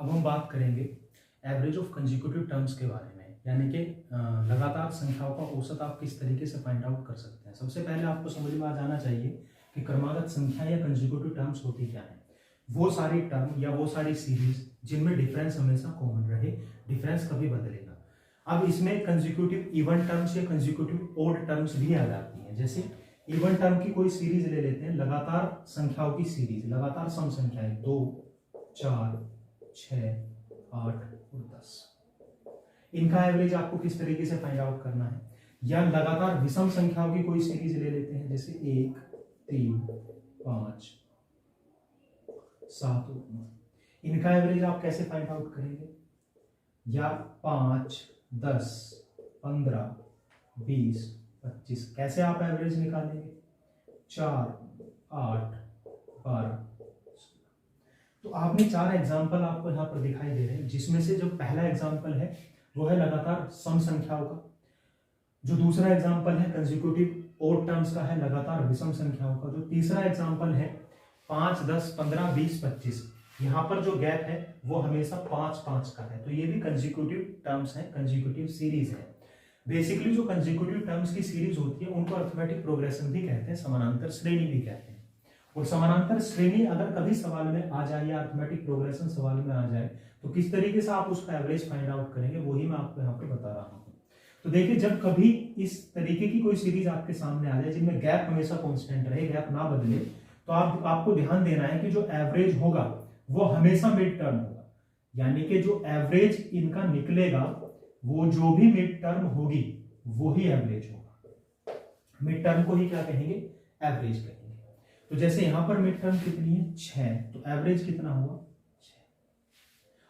अब हम बात करेंगे एवरेज ऑफ कंसेक्यूटिव टर्म्स के बारे में, यानी कि लगातार संख्याओं का औसत आप किस तरीके से फाइंड आउट कर सकते हैं। सबसे पहले आपको समझ में आ जाना चाहिए कि क्रमागत संख्या या कंसेक्यूटिव टर्म्स होती क्या है। वो सारी टर्म या वो सारी सीरीज जिनमें डिफरेंस हमेशा कॉमन रहे, डिफरेंस कभी बदलेगा। अब इसमें कंसेक्यूटिव इवन टर्म्स या कंसेक्यूटिव ओड टर्म्स भी आ जाती हैं। जैसे इवन टर्म की कोई सीरीज ले लेते हैं, लगातार संख्याओं की सीरीज, लगातार सम संख्याएं 2, 4, 6, 8 और 10, इनका एवरेज आपको किस तरीके से फाइंड आउट करना है। या लगातार विषम संख्याओं की कोई सीरीज ले लेते हैं, जैसे 1, 3, 5, 7 और 9, इनका एवरेज आप कैसे फाइंड आउट करेंगे। या 5, 10, 15, 20, 25, कैसे आप एवरेज निकालेंगे। 4, 8, 12। तो आपने 4 एग्जाम्पल आपको यहाँ पर दिखाई दे रहे हैं, जिसमें से जो पहला एग्जाम्पल है वो है लगातार सम संख्याओं का, जो दूसरा एग्जाम्पल है कंसेक्यूटिव ओड टर्म्स का है लगातार विषम संख्याओं का, जो तीसरा एग्जाम्पल है 5, 10, 15, 20, 25, यहाँ पर जो गैप है वो हमेशा 5, 5 का है। तो ये भी कंसेक्यूटिव टर्म्स है, कंसेक्यूटिव सीरीज है। बेसिकली जो कंसेक्यूटिव टर्म्स की सीरीज होती है उनको अरिथमेटिक प्रोग्रेशन भी कहते हैं, समानांतर श्रेणी भी कहते हैं। और समानांतर श्रेणी अगर कभी सवाल में आ जाए या अरिथमेटिक प्रोग्रेशन सवाल में आ जाए तो किस तरीके से आप उसका एवरेज फाइंड आउट करेंगे, वही मैं आपको यहाँ पे बता रहा हूँ। तो देखिए, जब कभी इस तरीके की कोई सीरीज आपके सामने आ जाए जिनमें गैप हमेशा कांस्टेंट रहे, गैप ना बदले, तो आपको ध्यान देना है कि जो एवरेज होगा वो हमेशा मिड टर्म होगा, यानी कि जो एवरेज इनका निकलेगा वो जो भी मिड टर्म होगी वो ही एवरेज होगा। मिड टर्म को ही क्या कहेंगे, एवरेज कहेंगे। तो जैसे यहां पर मिड टर्म कितनी है, 6, तो एवरेज कितना हुआ, 6।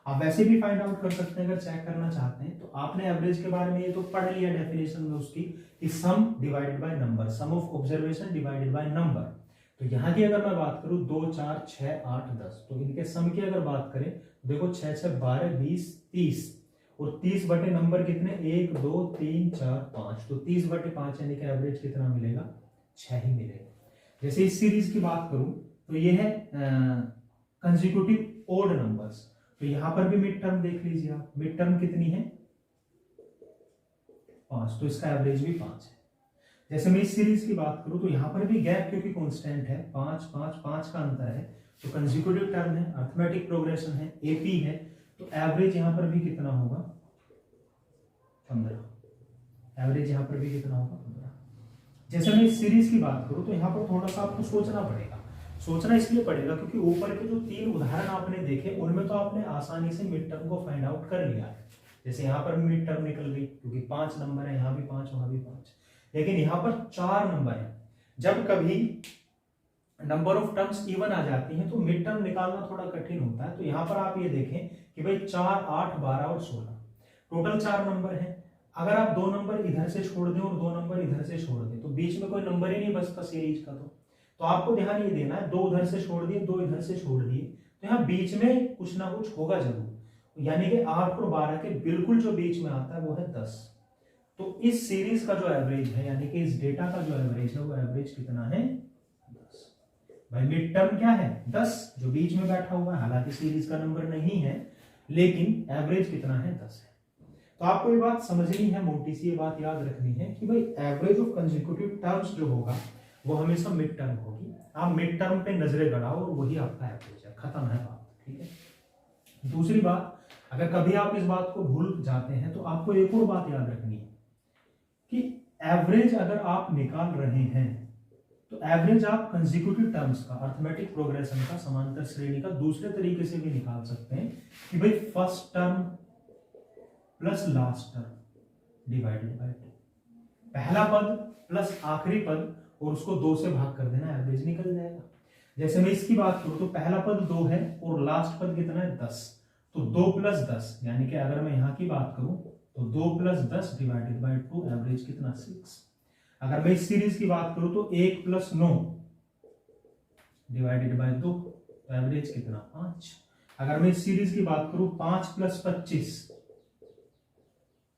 आप वैसे भी फाइंड आउट कर सकते हैं, अगर चेक करना चाहते हैं तो आपने एवरेज के बारे में ये तो पढ़ लिया डेफिनेशन में उसकी, कि sum divided by number, sum of observation divided by number. तो यहाँ की अगर मैं बात करूं 2, 4, 6, 8, 10, तो इनके सम की अगर बात करें तो देखो 6, 6, 12, 20, 30, और 30 बटे नंबर कितने, 1, 2, 3, 4, 5, तो 30 बटे 5 यानी कि एवरेज कितना मिलेगा, 6 ही मिलेगा। जैसे इस सीरीज की बात करूं तो ये है कंसेक्यूटिव ओड नंबर्स, तो यहां पर भी मिड टर्म देख लीजिए आप, मिड टर्म कितनी है, 5, तो इसका एवरेज भी 5 है। जैसे मैं इस सीरीज की बात करूं तो यहां पर भी गैप क्योंकि कांस्टेंट है, 5, 5, 5 का अंतर है, तो कंसेक्यूटिव टर्म है, अरिथमेटिक प्रोग्रेशन है, एपी है, तो एवरेज यहां पर भी कितना होगा, 15। एवरेज यहां पर भी कितना होगा, 15। जैसे मैं इस सीरीज की बात करूं तो यहां पर थोड़ा सा आपको सोचना पड़ेगा। सोचना इसलिए पड़ेगा क्योंकि ऊपर के जो 3 उदाहरण आपने देखे उनमें तो आपने आसानी से मिड टर्म को फाइंड आउट कर लिया है। जैसे यहाँ पर मिड टर्म निकल गई क्योंकि 5 नंबर है, यहाँ भी 5, वहां भी 5, लेकिन यहाँ पर 4 नंबर है। जब कभी नंबर ऑफ टर्म्स इवन आ जाती हैं तो मिड टर्म निकालना थोड़ा कठिन होता है। तो यहाँ पर आप ये देखें कि भाई 4, 8, 12 और 16, टोटल 4 नंबर है। अगर आप 2 नंबर इधर से छोड़ दें और 2 नंबर इधर से छोड़ दें तो बीच में कोई नंबर ही नहीं बचता सीरीज का। तो आपको ध्यान ये देना है, 2 उधर से छोड़ दिए, 2 इधर से छोड़ दिए, तो यहाँ बीच में कुछ ना कुछ होगा जरूर, यानी कि 8 और 12 के बिल्कुल जो बीच में आता है वो है 10। तो इस सीरीज का जो एवरेज है, यानी कि इस डेटा का जो एवरेज है, वो एवरेज कितना है, 10। भाई मिड टर्म क्या है, 10, जो बीच में बैठा हुआ है, हालांकि सीरीज का नंबर नहीं है लेकिन एवरेज कितना है, 10 है। तो आपको ये बात समझनी है, मोटी सी ये बात याद रखनी है कि भाई एवरेज ऑफ कंसेक्यूटिव टर्म्स जो होगा वो हमेशा मिड टर्म होगी। आप मिड टर्म पे नजरें गड़ाओ और वही आपका एवरेज है, खत्म है बात, ठीक है। दूसरी बात, अगर कभी आप इस बात को भूल जाते हैं तो आपको एक और बात याद रखनी है कि एवरेज अगर आप निकाल रहे हैं तो एवरेज आप कंसेक्यूटिव टर्म्स का, अरिथमेटिक प्रोग्रेशन का, समांतर श्रेणी का दूसरे तरीके से भी निकाल सकते हैं कि भाई first term plus last term divided by 2, पहला पद प्लस आखिरी पद और उसको 2 से भाग कर देना, एवरेज निकल जाएगा। जैसे मैं इसकी बात करूं तो पहला पद 2 है और लास्ट पद कितना है, 10, तो 2 + 10, यानी कि अगर मैं यहां की बात करूं तो 2 + 10 डिवाइडेड बाय 2, एवरेज कितना, 6। अगर मैं इस सीरीज की बात करूं तो 1 + 9 डिवाइडेड बाय 2, तो एवरेज कितना, 5। अगर मैं इस सीरीज की बात करूं 5 + 25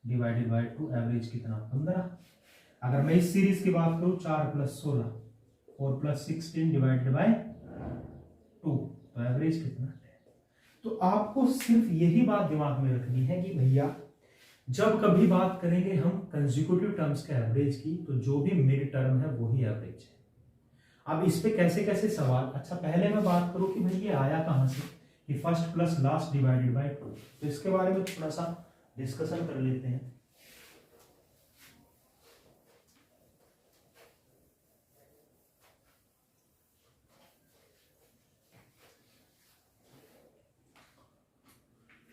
डिवाइडेड बाय 2, एवरेज कितना, 15। अगर मैं इस सीरीज की बात करूं 4 + 16, 4 + 16 डिवाइडेड बाय 2, तो एवरेज कितना, 10। तो आपको सिर्फ यही बात दिमाग में रखनी है कि भैया जब कभी बात करेंगे हम कंसेक्यूटिव टर्म्स के एवरेज की, तो जो भी मिड टर्म है वही एवरेज है। अब इस पे कैसे कैसे सवाल, अच्छा पहले मैं बात करूं कि भाई ये आया कहां से, कि first plus last divided by 2, तो इसके बारे में थोड़ा सा डिस्कशन कर लेते हैं।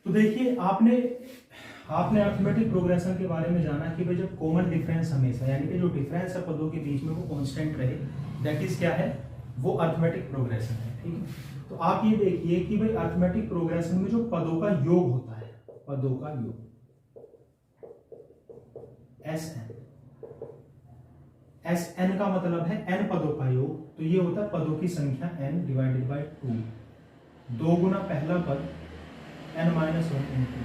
तो देखिए आपने अर्थमेटिक प्रोग्रेशन के बारे में जाना कि भाई जब कॉमन डिफरेंस हमेशा, यानी कि जो डिफरेंस है पदों के बीच में वो कांस्टेंट रहे, दैट इज क्या है, वो अर्थमेटिक प्रोग्रेशन है। ठीक है, तो आप ये देखिए कि भाई अर्थमेटिक प्रोग्रेशन में जो पदों का योग होता है, पदों का योग Sn का मतलब है n पदों का योग, तो ये होता है पदों की संख्या n डिवाइडेड बाय 2, 2 गुना पहला पद n-1 इंटू,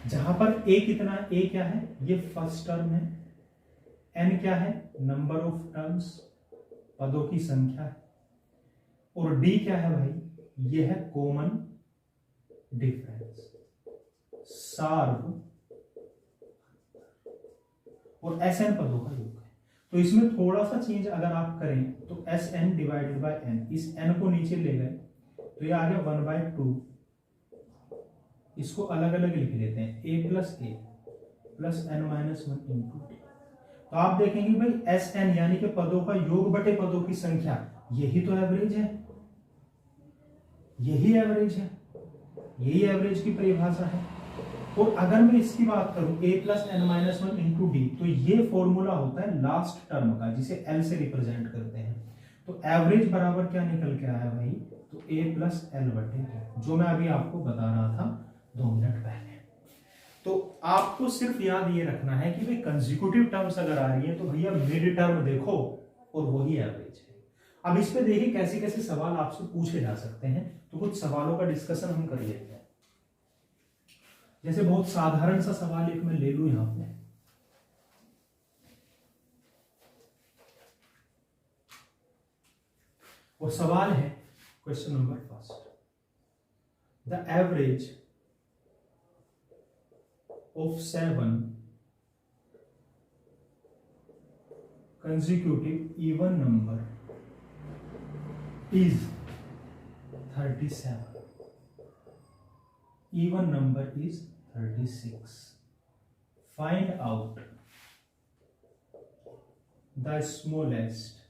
जहां पर a कितना, a क्या है, ये फर्स्ट टर्म है, n क्या है, नंबर ऑफ टर्म्स, पदों की संख्या है, और d क्या है भाई, ये है कॉमन डिफरेंस, सार्व, और Sn पदों का योग है। तो इसमें थोड़ा सा चेंज अगर आप करें तो Sn डिवाइडेड बाय n, इस n को नीचे ले गए तो ये आ गया 1/2, इसको अलग अलग लिख लेते हैं, a plus n-1 into t। तो आप देखेंगे भाई Sn यानी कि पदों का योग बटे पदों की संख्या, यही तो एवरेज है, यही एवरेज है, यही एवरेज की परिभाषा है। और अगर मैं इसकी बात करूं a plus n-1 into D, तो ये फॉर्मूला होता है लास्ट टर्म का, जिसे L से रिप्रेजेंट करते हैं। तो एवरेज बराबर क्या निकल के आया भाई, तो a प्लस L बटे d, जो मैं अभी आपको बता रहा था 2 मिनट पहले। तो आपको सिर्फ याद ये रखना है कि भाई कंसेक्यूटिव टर्म्स अगर आ रही है तो भैया मिड टर्म देखो और वही एवरेज है। अब इस पे देखिए कैसे कैसे सवाल आपसे पूछे जा सकते हैं, तो कुछ सवालों का डिस्कशन हम कर लेते हैं। जैसे बहुत साधारण सा सवाल एक मैं ले लूं यहां पे, और सवाल है question number first, the average of 7 consecutive even number is 37. Even number is 36. Find out the smallest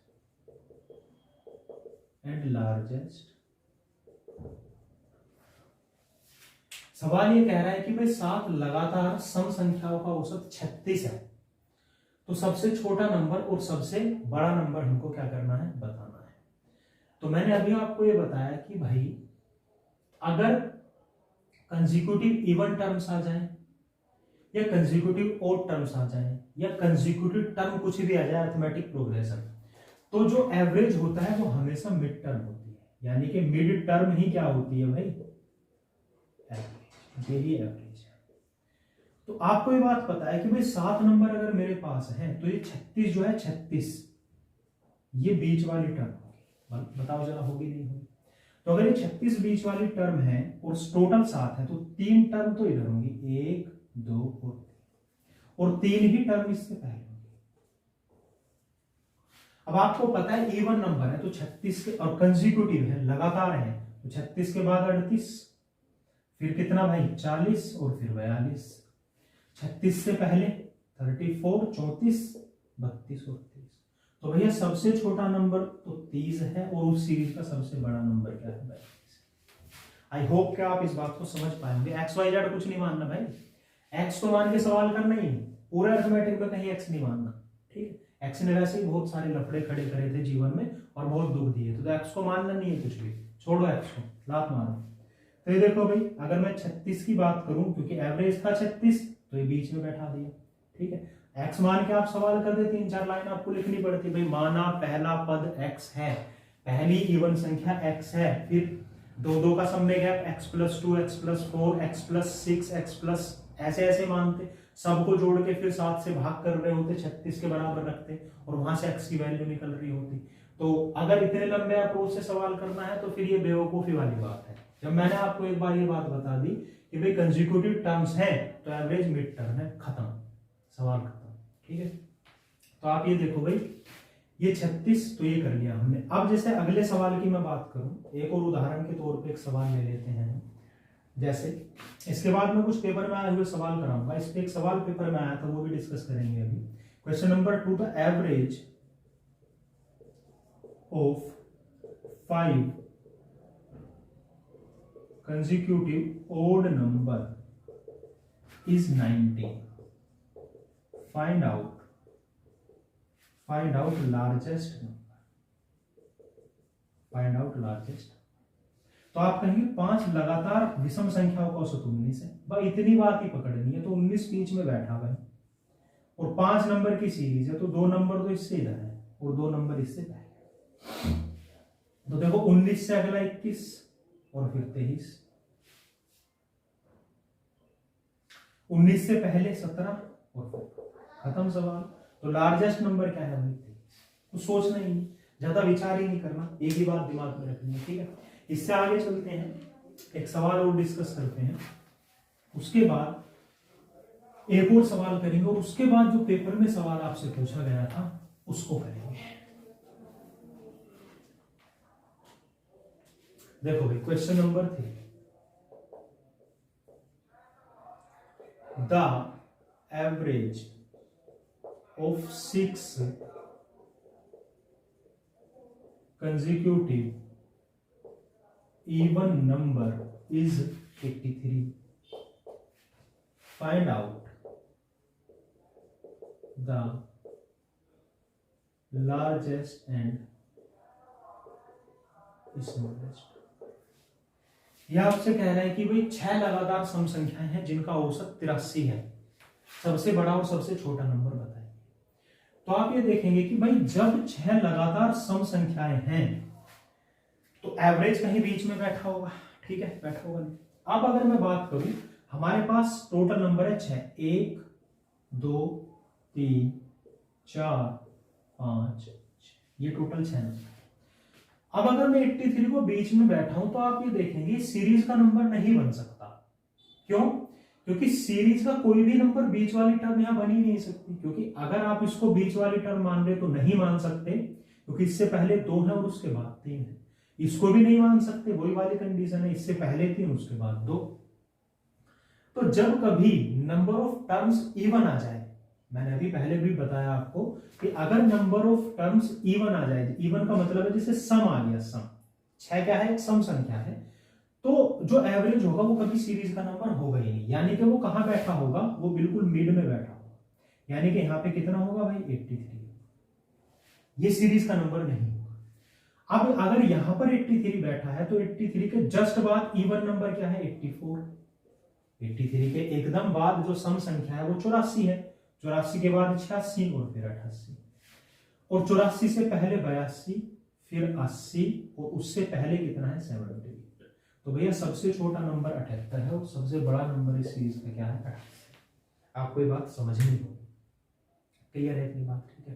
and largest. सवाल ये कह रहा है कि भाई 7 लगातार सम संख्याओं का औसत 36 है, तो सबसे छोटा नंबर और सबसे बड़ा नंबर हमको क्या करना है, बताना है। तो मैंने अभी आपको ये बताया कि भाई अगर कंसेक्यूटिव इवन टर्म्स आ जाए या कंसेक्यूटिव ऑड टर्म्स आ जाए या कंसेक्यूटिव टर्म कुछ भी आ जाए अरिथमेटिक प्रोग्रेशन, तो जो एवरेज होता है वो हमेशा मिड टर्म होती है, यानी कि मिड टर्म ही क्या होती है भाई, एवरेज, यही एवरेज है। तो आपको ये बात पता है कि भाई 7 नंबर अगर मेरे पास है तो ये 36 जो है 36, ये बीच वाली टर्म होगी, बताओ जरा होगी नहीं होगी। तो अगर ये 36 बीच वाली टर्म है और टोटल 7 है तो 3 टर्म तो इधर होंगी, 1 2 और 3 ही टर्म इससे पहले होंगी। अब आपको पता है इवन नंबर है तो 36 के, और कंसेक्यूटिव है, लगातार है, तो 36 के बाद 38, फिर कितना भाई 40 और फिर 42, 36 से पहले 34, 34, 32 और 30। तो भैया सबसे छोटा नंबर तो 30 है और उस सीरीज का सबसे बड़ा नंबर क्या है, 42। आई होप कि आप इस बात को समझ पाएंगे। एक्स वाई जेड कुछ नहीं मानना भाई, एक्स को मान के सवाल करना ही, पूरा अरिथमेटिक में कहीं एक्स नहीं मानना, ठीक है। एक्स ने वैसे ही बहुत सारे लफड़े खड़े करे थे जीवन में और बहुत दुख दिए, तो एक्स को मानना नहीं है, कुछ भी छोड़ो, एक्स को लात मारो। तो ये देखो भाई अगर मैं 36 की बात करूं, क्योंकि एवरेज था 36, तो ये बीच में बैठा दिया, ठीक है। एक्स मान के आप सवाल कर दे, 3-4 लाइन आपको लिखनी पड़ती, भाई माना पहला पद एक्स है, पहली इवन संख्या एक्स है, फिर 2 का सम में gap x+2, x+4, x+6, x+, ऐसे ऐसे मानते, सबको जोड़ के फिर 7 से भाग कर रहे होते, 36 के बराबर रखते और वहां से x की वैल्यू निकल रही होती। तो अगर इतने लंबे अप्रोच से सवाल करना है तो फिर ये बेवकूफी वाली बात है, जब मैंने आपको एक बार ये बात बता दी कि भाई कंसेक्यूटिव टर्म्स है तो एवरेज मिड टर्म है, खत्म, सवाल खत्म। ठीक है, तो आप ये देखो भाई, ये 36 तो ये कर लिया हमने। अब जैसे अगले सवाल की मैं बात करूं, एक और उदाहरण के तौर पे एक सवाल ले लेते हैं। जैसे इसके बाद में कुछ पेपर में आए हुए सवाल कराऊंगा, इस पे एक सवाल पेपर में आया था, वो भी डिस्कस करेंगे अभी। Question number 2, the average of 5 consecutive odd number is 90. Find out largest number. Find out largest. तो आप कहेंगे 5 लगातार विषम संख्याओं का औसत 19 है। भाई इतनी बात ही पकड़नी है, तो 19 बीच में बैठा हुआ है और 5 नंबर की सीरीज है, तो 2 नंबर तो इससे इधर है और 2 नंबर इससे पहले। तो देखो 19 से अगला 21 और फिर 23, 19 से पहले 17 और फिर खत्म सवाल। तो लार्जेस्ट नंबर क्या है भाई 23। कुछ सोचना ही नहीं, ज्यादा विचार ही नहीं करना, एक ही बात दिमाग में रखनी है। ठीक है, इससे आगे चलते हैं, एक सवाल और डिस्कस करते हैं, उसके बाद एक और सवाल करेंगे और उसके बाद जो पेपर में सवाल आपसे पूछा गया था उसको करेंगे। देखो भाई question number 3, the average of 6 consecutive even number is 83. Find out the largest and smallest. यह आपसे कह रहा है कि भाई 6 लगातार सम संख्याएं हैं जिनका औसत 83 है, सबसे बड़ा और सबसे छोटा नंबर बताइए। तो आप ये देखेंगे कि भाई जब 6 लगातार सम संख्याएं हैं तो एवरेज कहीं बीच में बैठा होगा। ठीक है, बैठा होगा नहीं। अब अगर मैं बात करूं, हमारे पास टोटल नंबर है 6, 1 2 3 4 5 ये टोटल 6 नंबर। अब अगर मैं 83 को बीच में बैठा हूं तो आप ये देखेंगे सीरीज का नंबर नहीं बन सकता। क्यों? क्योंकि सीरीज का कोई भी नंबर बीच वाली टर्म यहां बन ही नहीं सकती, क्योंकि अगर आप इसको बीच वाली टर्म मान रहे तो नहीं मान सकते, क्योंकि इससे पहले 2 है और उसके बाद 3 है। इसको भी नहीं मान सकते, वही वाली कंडीशन है, इससे पहले 3 उसके बाद 2। तो जब कभी नंबर ऑफ टर्म्स इवन आ जाए, मैंने अभी पहले भी बताया आपको कि अगर नंबर ऑफ टर्म्स इवन आ जाए, इवन का मतलब है जैसे सम आ गया, सम 6 क्या है, एक सम संख्या है, तो जो एवरेज होगा वो कभी सीरीज का नंबर होगा ही नहीं। यानी कि वो कहां बैठा होगा, वो बिल्कुल मिड में बैठा होगा। यानी कि यहां पे कितना होगा भाई 83, ये सीरीज का नंबर नहीं होगा। अब अगर यहां पर 83 बैठा है तो 83 के जस्ट बाद इवन नंबर क्या है 84। 83 के एकदम बाद जो सम संख्या है वो 84 है, 84 के बाद 86 और फिर 88, और 84 से पहले 82 फिर 80 और उससे पहले कितना है 78। तो भैया सबसे छोटा नंबर 78 है और सबसे बड़ा नंबर इस सीरीज का क्या है 88। आपको ये बात समझनी होगी, क्लियर है इतनी बात? ठीक है,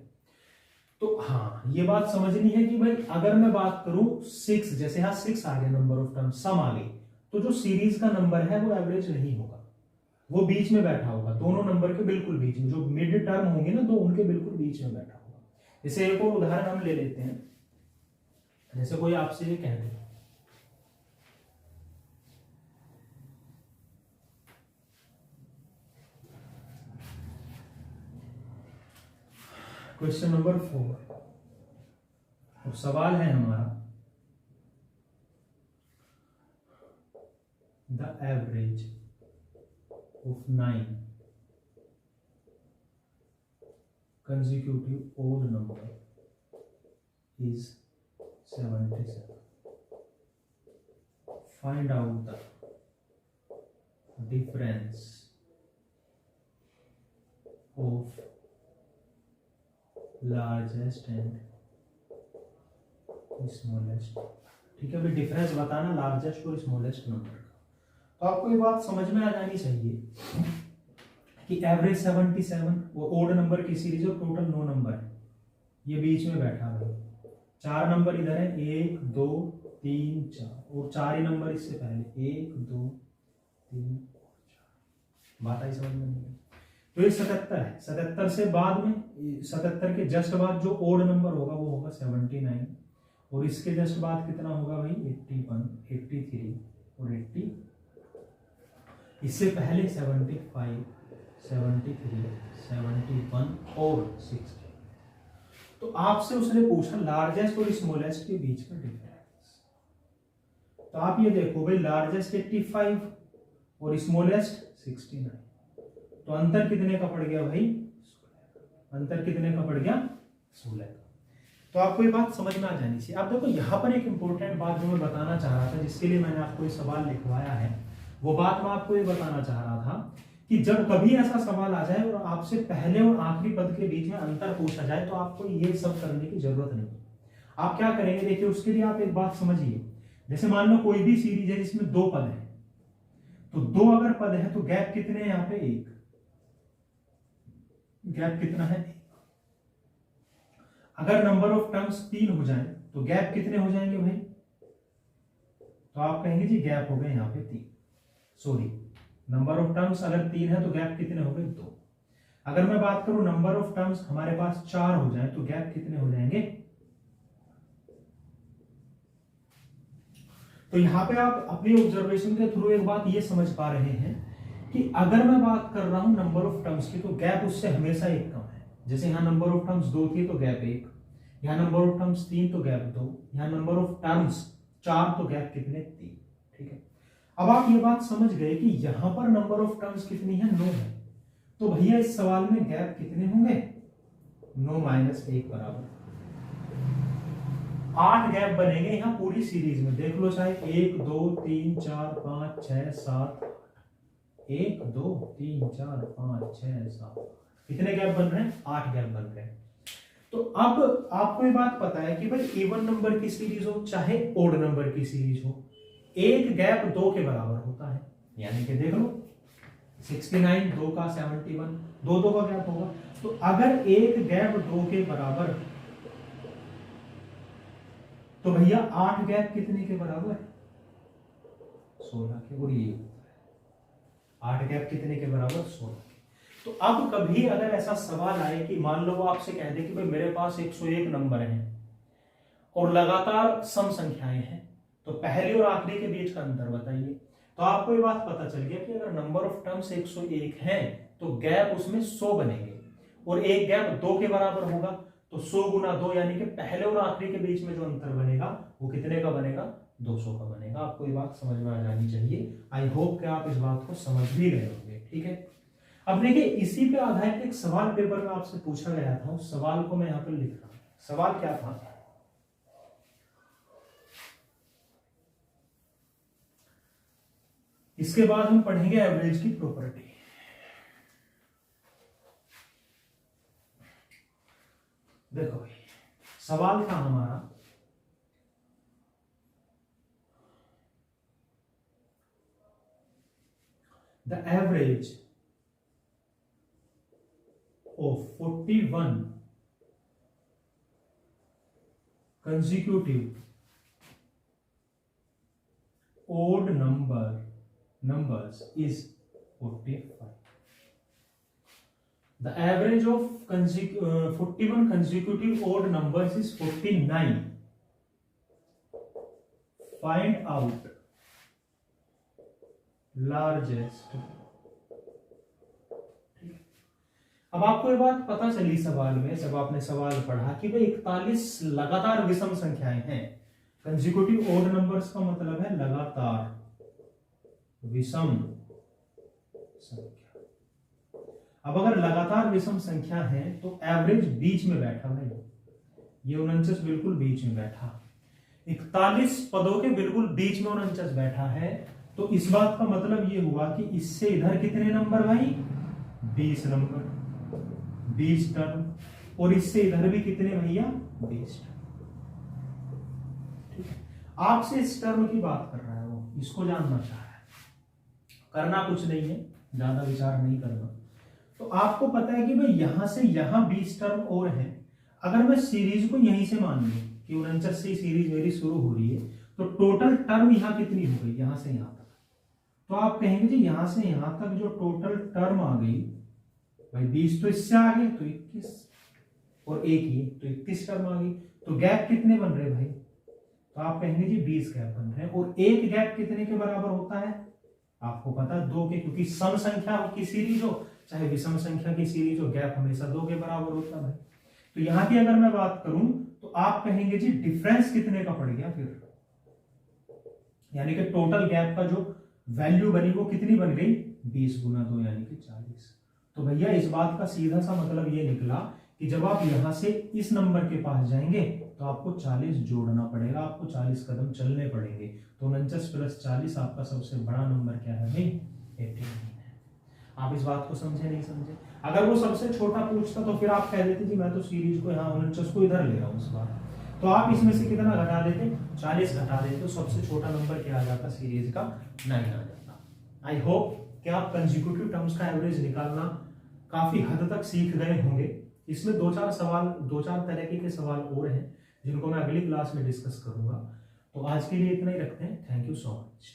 तो हाँ ये बात समझनी है कि भाई अगर मैं बात करूं 6, जैसे यहां 6 आ गया नंबर ऑफ टर्म, सम आ गई, तो जो सीरीज का नंबर है वो एवरेज नहीं होगा, वो बीच में बैठा होगा, दोनों नंबर के बिल्कुल बीच में, जो मिड टर्म होंगे ना तो उनके बिल्कुल बीच में बैठा होगा। जैसे एक और उदाहरण हम ले लेते हैं, जैसे कोई आपसे ये कह दे क्वेश्चन नंबर 4, और सवाल है हमारा the average of 9 consecutive odd number is 77. Find out the difference of largest and smallest. ठीक है भाई, डिफरेंस बताना लार्जेस्ट और स्मॉलेस्ट नंबर का। तो आपको ये बात समझ में आ जानी चाहिए कि एवरेज 77 वो ओड नंबर की सीरीज और टोटल 9 नंबर है, ये बीच में बैठा है, 4 नंबर इधर है, 1 2 3 4, और 4 ही नंबर इससे पहले, 1 2 3 4। बात आई समझ में नहीं? तो ये 77 है। 77 से बाद में, 77 के जस्ट बाद जो ओड नंबर होगा वो होगा 79, और इसके जस्ट बाद कितना होगा भाई, 81, 83 और 80। इससे पहले 75, 73, 71 और 60। तो आपसे उसने पूछा लार्जेस्ट और स्मॉलेस्ट के बीच का डिफरेंस। तो आप ये देखो भाई, लार्जेस्ट 85 और स्मॉलेस्ट 69, तो अंतर कितने का पड़ गया भाई, अंतर कितने का पड़ गया, 16 का। तो आपको ये बात समझ में आ जानी चाहिए। अब देखो यहाँ पर एक इंपॉर्टेंट बात जो मैं बताना चाह रहा था, जिसके लिए मैंने आपको ये सवाल लिखवाया है, वो बात मैं आपको ये बताना चाह रहा था कि जब कभी ऐसा सवाल आ जाए और आपसे पहले और आखिरी पद के बीच में अंतर पूछा जाए, तो आपको ये सब करने की जरूरत नहीं। आप क्या करेंगे, देखिए उसके लिए आप एक बात समझिए। जैसे मान लो कोई भी सीरीज है जिसमें 2 पद है, तो 2 अगर पद है तो गैप कितने हैं यहाँ पे, 1। गैप कितना है, अगर नंबर ऑफ टर्म्स 3 हो जाए तो गैप कितने हो जाएंगे भाई, तो आप कहेंगे जी गैप हो गए यहाँ पे 3, सॉरी नंबर ऑफ टर्म्स अगर 3 है तो गैप कितने हो गए, 2। अगर मैं बात करूं नंबर ऑफ टर्म्स हमारे पास 4 हो जाए तो गैप कितने हो जाएंगे। तो यहां पे आप अपनी ऑब्जर्वेशन के थ्रू एक बात ये समझ पा रहे हैं कि अगर मैं बात कर रहा हूं नंबर ऑफ टर्म्स की, तो गैप उससे हमेशा 1 कम है। जैसे यहां नंबर ऑफ टर्म्स 2 थी तो गैप 1, यहां नंबर ऑफ टर्म्स 3 तो गैप 2, यहां नंबर ऑफ टर्म्स 4 तो गैप कितने, 3। ठीक है, अब आप ये बात समझ गए कि यहां पर नंबर ऑफ टर्म्स कितनी है, 9 है। तो भैया इस सवाल में गैप कितने होंगे, 9 - 1 बराबर 8 गैप बनेंगे यहां पूरी सीरीज में। देख लो चाहे 1 2 3 4 5 6 7, 1 2 3 4 5 6 7, कितने गैप बन रहे हैं, 8 गैप बन रहे हैं। तो अब आपको ये बात पता है कि भाई इवन नंबर की सीरीज हो चाहे ओड नंबर की सीरीज हो, एक गैप 2 के बराबर होता है। यानी कि देख लो 69 2 का 71, 2 का गैप होगा। तो अगर एक गैप 2 के बराबर, तो भैया 8 गैप कितने के बराबर, 16 के। और ये 8 गैप कितने के बराबर, 16 के। तो अब कभी अगर ऐसा सवाल आए कि मान लो वो आपसे कह दे कि भाई मेरे पास 101 नंबर हैं और लगातार सम संख्याएं हैं, तो पहली और आखिरी के बीच का अंतर बताइए। तो आपको ये बात पता चल गया कि अगर नंबर ऑफ टर्म्स 101 है तो गैप उसमें 100 बनेंगे, और एक गैप 2 के बराबर होगा, तो 100 गुना 2 यानी कि पहले और आखिरी के बीच में जो अंतर बनेगा वो कितने का बनेगा, 200 का बनेगा। आपको ये बात समझ में आ जानी चाहिए। आई होप कि आप इस बात को समझ भी गए होंगे। ठीक है, अब देखिए इसी पे आधारित एक सवाल पेपर में आपसे पूछा गया था, उस सवाल को मैं यहाँ पर लिख रहा हूं। सवाल क्या था, इसके बाद हम पढ़ेंगे एवरेज की प्रॉपर्टी। देखो भाई सवाल था हमारा, the average of 41 consecutive odd numbers is 45. The average of 41 consecutive odd numbers is 49. Find out largest. अब आपको ये बात पता चली सवाल में, जब आपने सवाल पढ़ा कि भाई 41 लगातार विषम संख्याएं हैं। कंसेक्यूटिव ओड नंबर्स का मतलब है लगातार विषम संख्या। अब अगर लगातार विषम संख्या है तो एवरेज बीच में बैठा भाई, ये 49 बिल्कुल बीच में बैठा, 41 पदों के बिल्कुल बीच में 49 बैठा है। तो इस बात का मतलब ये हुआ कि इससे इधर कितने नंबर भाई, 20 नंबर, 20 टर्म, और इससे इधर भी कितने भैया, 20 टर्म। ठीक है, आपसे इस टर्म की बात कर रहा है वो, इसको जानना चाह रहा है। करना कुछ नहीं है, ज्यादा विचार नहीं करना। तो आपको पता है कि भाई यहां से यहां 20 टर्म और है। अगर मैं सीरीज को यहीं से मान लूं कि 49 से सीरीज मेरी शुरू हो रही है, तो टोटल टर्म यहाँ कितनी हो गई, यहां से यहां तक। तो आप कहेंगे जी यहां से यहां तक जो टोटल टर्म आ गई भाई 20 तो इससे आ गए तो 21 और एक ही तो 31 टर्म आ गई। तो गैप कितने बन रहे भाई, तो आप कहेंगे जी 20 गैप बन रहे हैं। और एक गैप कितने के बराबर होता है, आपको पता है 2 के, क्योंकि सम संख्या की सीरीज हो चाहे विषम संख्या की सीरीज हो, गैप हमेशा 2 के बराबर होता है भाई। तो यहां की अगर मैं बात करूं तो आप कहेंगे जी डिफरेंस कितने का पड़ गया फिर, यानी कि टोटल गैप का जो वैल्यू बनी वो कितनी बन गई, 20 गुना 2 यानी कि 40। तो भैया इस बात का सीधा सा मतलब ये निकला कि जब आप यहां से इस नंबर के पास जाएंगे तो आपको 40 जोड़ना पड़ेगा, आपको 40 कदम चलने पड़ेंगे। तो 49 प्लस 40 आपका सबसे बड़ा नंबर क्या है भाई, 89 है। आप इस बात को समझे नहीं समझे। अगर वो सबसे छोटा पूछता तो फिर आप कह देते जी मैं तो सीरीज को यहाँ 49 को इधर ले रहा हूँ इस बार, तो आप इसमें से कितना घटा देते, 40 घटा देते, तो सबसे छोटा नंबर क्या आ जाता सीरीज का, 9 आ जाता। आई होप कि आप कंसेक्यूटिव टर्म्स का एवरेज निकालना काफी हद तक सीख गए होंगे। इसमें 2-4 तरह के सवाल और हैं जिनको मैं अगली क्लास में डिस्कस करूंगा। तो आज के लिए इतना ही रखते हैं। Thank you so much.